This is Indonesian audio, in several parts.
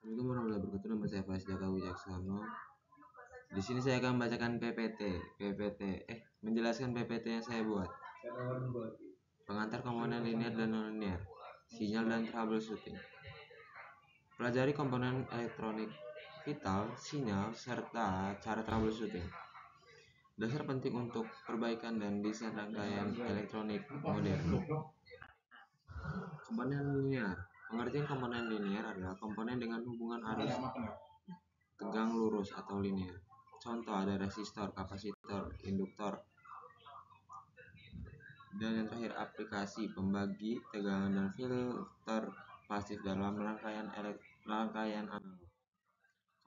Assalamualaikum warahmatullahi wabarakatuh. Nama saya Faiz Daka Wijaksono. Di sini saya akan membacakan menjelaskan PPT yang saya buat. Pengantar komponen linear dan non-linear, sinyal dan troubleshooting. Pelajari komponen elektronik vital, sinyal, serta cara troubleshooting. Dasar penting untuk perbaikan dan desain rangkaian elektronik modern. Komponen linear. Pengertian komponen linear adalah komponen dengan hubungan arus tegang lurus atau linear. Contoh ada resistor, kapasitor, induktor. Dan yang terakhir aplikasi pembagi tegangan dan filter pasif dalam rangkaian analog.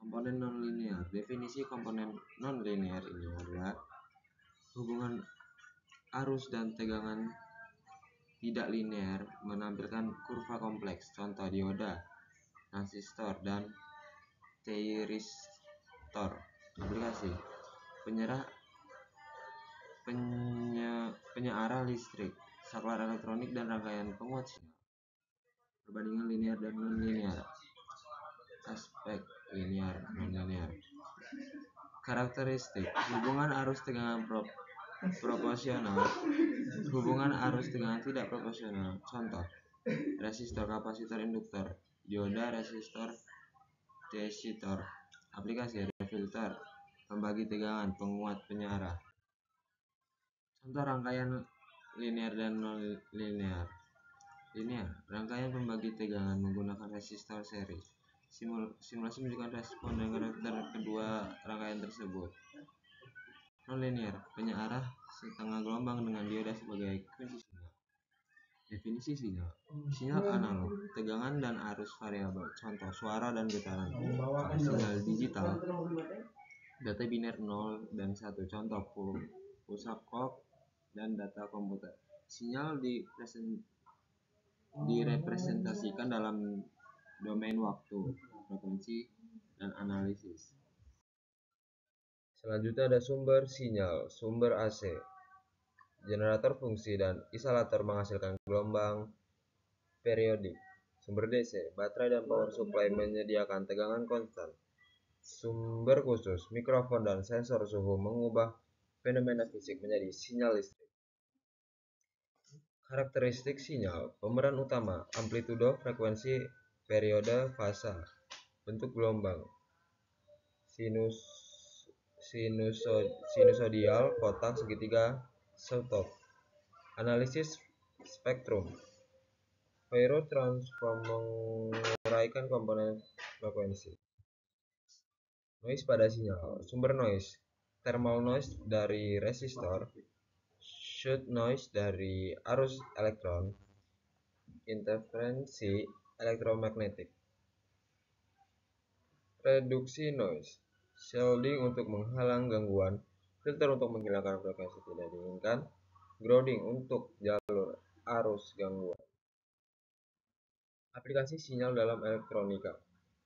Komponen non-linear. Definisi komponen non-linear ini adalah hubungan arus dan tegangan tidak linear menampilkan kurva kompleks. Contoh dioda, transistor, dan thyristor. Aplikasi penyearah listrik, saklar elektronik, dan rangkaian penguat sinyal. Perbandingan linear dan non-linear. Aspek linear non-linear. Karakteristik hubungan arus tegangan proporsional, hubungan arus tegangan tidak proporsional. Contoh resistor, kapasitor, induktor, dioda, resistor, thyristor. Aplikasi ada filter, pembagi tegangan, penguat, penyearah. Contoh rangkaian linear dan non-linear. Linear, rangkaian pembagi tegangan menggunakan resistor seri. Simulasi menunjukkan respon dan karakter kedua rangkaian tersebut. Non-linear, penyearah setengah gelombang dengan dioda sebagai kunci sinyal. Definisi sinyal. Sinyal analog, tegangan dan arus variabel. Contoh suara dan getaran. Sinyal digital, data biner 0 dan 1. Contoh pulsa clock dan data komputer. Sinyal direpresentasikan dalam domain waktu, frekuensi, dan analisis. Selanjutnya ada sumber sinyal, sumber AC, generator fungsi, dan isolator menghasilkan gelombang periodik. Sumber DC, baterai dan power supply menyediakan tegangan konstan. Sumber khusus, mikrofon dan sensor suhu mengubah fenomena fisik menjadi sinyal listrik. Karakteristik sinyal, pemeran utama, amplitudo, frekuensi, periode, fasa, bentuk gelombang, sinusoidal, kotak, segitiga, stop. Analisis spektrum. Fourier transform menguraikan komponen frekuensi. Noise pada sinyal. Sumber noise, thermal noise dari resistor, shoot noise dari arus elektron, interferensi elektromagnetik. Reduksi noise, shielding untuk menghalang gangguan, filter untuk menghilangkan frekuensi tidak diinginkan, grounding untuk jalur arus gangguan. Aplikasi sinyal dalam elektronika.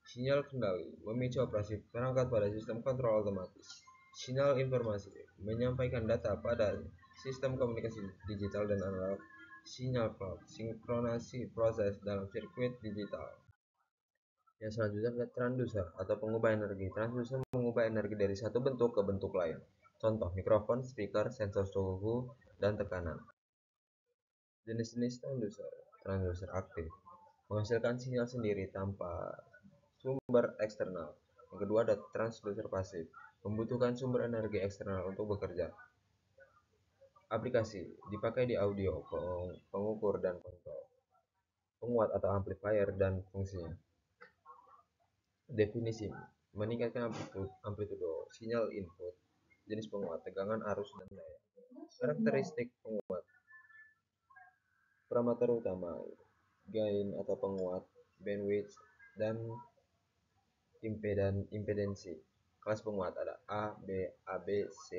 Sinyal kendali, memicu operasi perangkat pada sistem kontrol otomatis. Sinyal informasi, menyampaikan data pada sistem komunikasi digital dan analog. Sinyal clock, sinkronasi proses dalam sirkuit digital. Yang selanjutnya adalah transducer atau pengubah energi. Transducer mengubah energi dari satu bentuk ke bentuk lain. Contoh mikrofon, speaker, sensor suhu, dan tekanan. Jenis-jenis transducer. Transducer aktif, menghasilkan sinyal sendiri tanpa sumber eksternal. Yang kedua ada transducer pasif, membutuhkan sumber energi eksternal untuk bekerja. Aplikasi dipakai di audio, pengukur dan kontrol, penguat atau amplifier dan fungsinya. Definisi, meningkatkan amplitudo sinyal input, jenis penguat, tegangan, arus, dan daya. Karakteristik penguat. Parameter utama, gain atau penguat, bandwidth, dan impedansi. Kelas penguat ada A, B, C,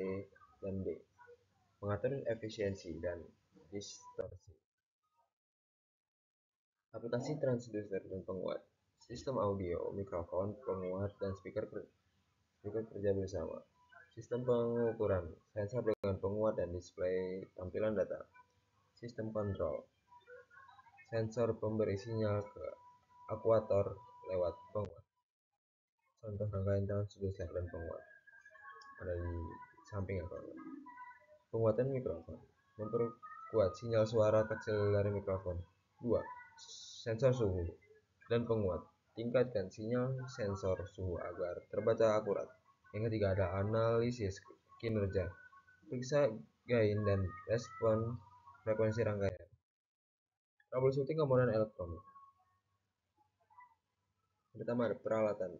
dan D. Mengatur efisiensi dan distorsi. Aplikasi transducer dan penguat. Sistem audio, mikrofon, penguat, dan speaker kerja bersama. Sistem pengukuran, sensor dengan penguat dan display tampilan data. Sistem kontrol, sensor pemberi sinyal ke akuator lewat penguat. Contoh rangkaian transducer dan penguat ada di samping ya kawan. Penguatan mikrofon memperkuat sinyal suara kecil dari mikrofon. 2. Sensor suhu dan penguat tingkatkan sinyal sensor suhu agar terbaca akurat. Yang ketiga ada analisis kinerja, periksa gain dan respon frekuensi rangkaian. Troubleshooting komponen elektronik. Pertama ada peralatan.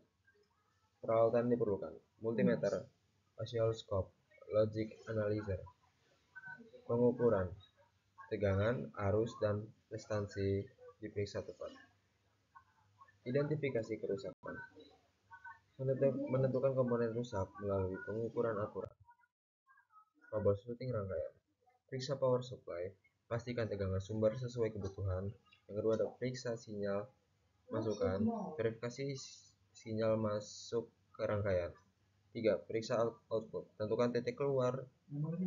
Peralatan diperlukan: multimeter, oscilloscope, logic analyzer, pengukuran tegangan, arus, dan restansi diperiksa tepat. Identifikasi kerusakan. Menentukan komponen rusak melalui pengukuran akurat. Troubleshooting rangkaian. Periksa power supply, pastikan tegangan sumber sesuai kebutuhan. Yang kedua ada periksa sinyal masukan, verifikasi sinyal masuk ke rangkaian. 3. Periksa output, tentukan titik keluar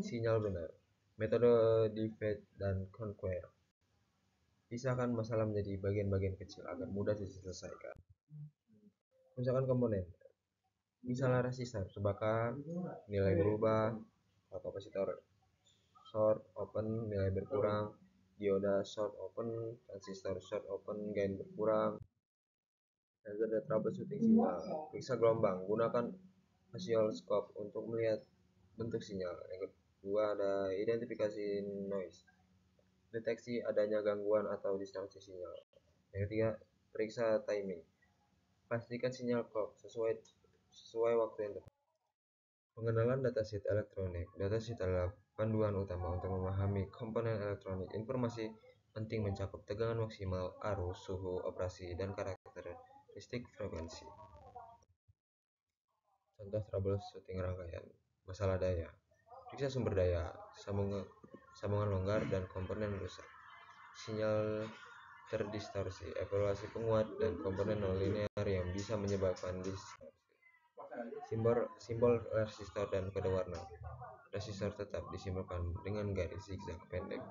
sinyal benar. Metode divide dan conquer. Pisahkan masalah menjadi bagian-bagian kecil agar mudah diselesaikan. Kerusakan komponen. Misalnya resistor terbakar, nilai berubah, kapasitor short open, nilai berkurang, dioda short open, transistor short open, gain berkurang. Dan ada troubleshooting sinyal. Periksa gelombang, gunakan oscilloscope untuk melihat bentuk sinyal. Yang kedua ada identifikasi noise, deteksi adanya gangguan atau distorsi sinyal. Yang ketiga, periksa timing, pastikan sinyal clock sesuai waktu yang tepat. Pengenalan datasheet elektronik. Datasheet adalah panduan utama untuk memahami komponen elektronik. Informasi penting mencakup tegangan maksimal, arus, suhu operasi, dan karakteristik frekuensi. Contoh troubleshooting rangkaian. Masalah daya. Periksa sumber daya, sambungan longgar, dan komponen rusak. Sinyal terdistorsi, evaluasi penguat, dan komponen non-linear yang bisa menyebabkan distorsi. Simbol resistor dan kode warna. Resistor tetap disimbolkan dengan garis zigzag pendek.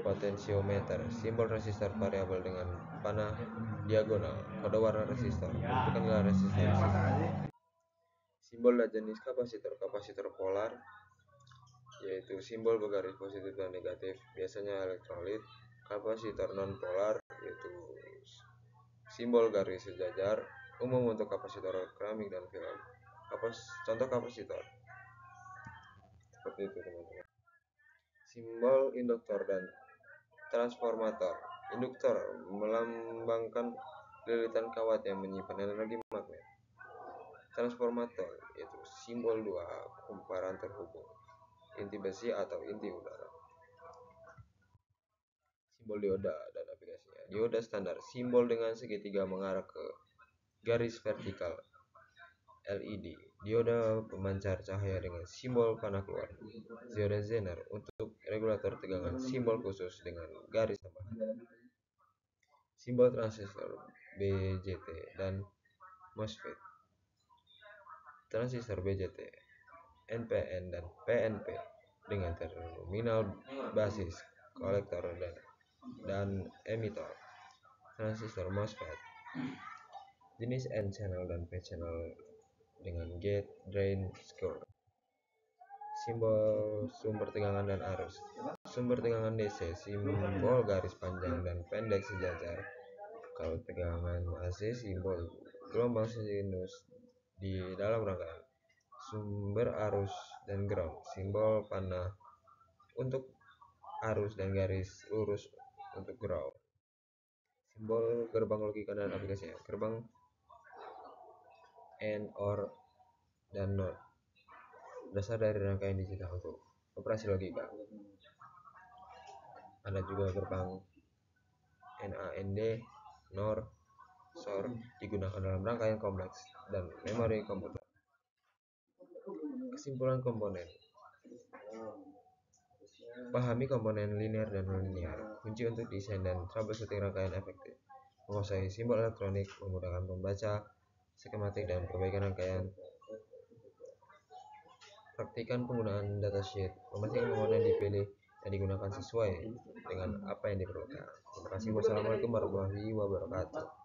Potensiometer, simbol resistor variabel dengan panah diagonal. Kode warna resistor, tentukan nilai resistansi. Simbol dan jenis kapasitor. Kapasitor polar, yaitu simbol bergaris positif dan negatif, biasanya elektrolit. Kapasitor non polar, yaitu simbol garis sejajar, umum untuk kapasitor keramik dan film. Contoh kapasitor seperti itu teman-teman. Simbol induktor dan transformator. Induktor melambangkan lilitan kawat yang menyimpan energi magnet. Transformator yaitu simbol dua kumparan terhubung, inti besi atau inti udara. Simbol dioda dan aplikasinya. Dioda standar, simbol dengan segitiga mengarah ke garis vertikal. LED, dioda pemancar cahaya dengan simbol panah keluar. Dioda Zener untuk regulator tegangan, simbol khusus dengan garis tambahan. Simbol transistor BJT dan MOSFET. Transistor BJT, NPN dan PNP dengan terminal basis, kolektor dan emitor. Transistor MOSFET, jenis N channel dan P channel dengan gate, drain, core. Simbol sumber tegangan dan arus. Sumber tegangan DC, simbol garis panjang dan pendek sejajar. Kalau tegangan AC, simbol gelombang sinus di dalam rangkaian. Sumber arus dan ground, simbol panah untuk arus dan garis lurus untuk ground. Simbol gerbang logika dan aplikasinya. Gerbang AND, OR, dan NOT, dasar dari rangkaian digital untuk operasi logika. Ada juga gerbang NAND, NOR, SOR digunakan dalam rangkaian kompleks dan memori komputer. Kesimpulan komponen. Pahami komponen linear dan non-linear, kunci untuk desain dan troubleshooting rangkaian efektif. Menguasai simbol elektronik, memudahkan membaca skematik dan perbaikan rangkaian. Praktikan penggunaan datasheet, memastikan komponen dipilih dan digunakan sesuai dengan apa yang diperlukan. Terima kasih. Wassalamualaikum warahmatullahi wabarakatuh.